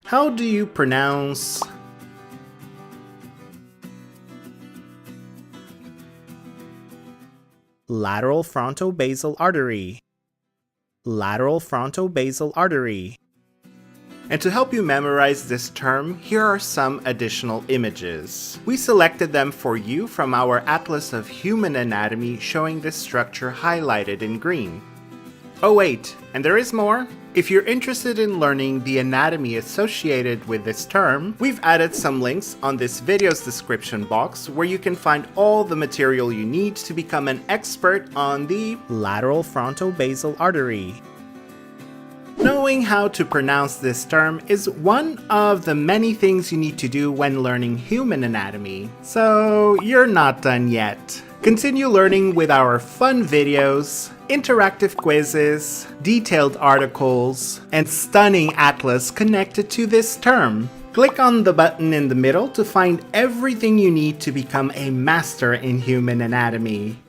How do you pronounce lateral frontobasal artery? Lateral frontobasal artery. And to help you memorize this term, here are some additional images. We selected them for you from our Atlas of Human Anatomy showing this structure highlighted in green. Oh wait, and there is more. If you're interested in learning the anatomy associated with this term, we've added some links on this video's description box where you can find all the material you need to become an expert on the lateral frontobasal artery. Knowing how to pronounce this term is one of the many things you need to do when learning human anatomy, so you're not done yet. Continue learning with our fun videos, interactive quizzes, detailed articles, and stunning atlas connected to this term. Click on the button in the middle to find everything you need to become a master in human anatomy.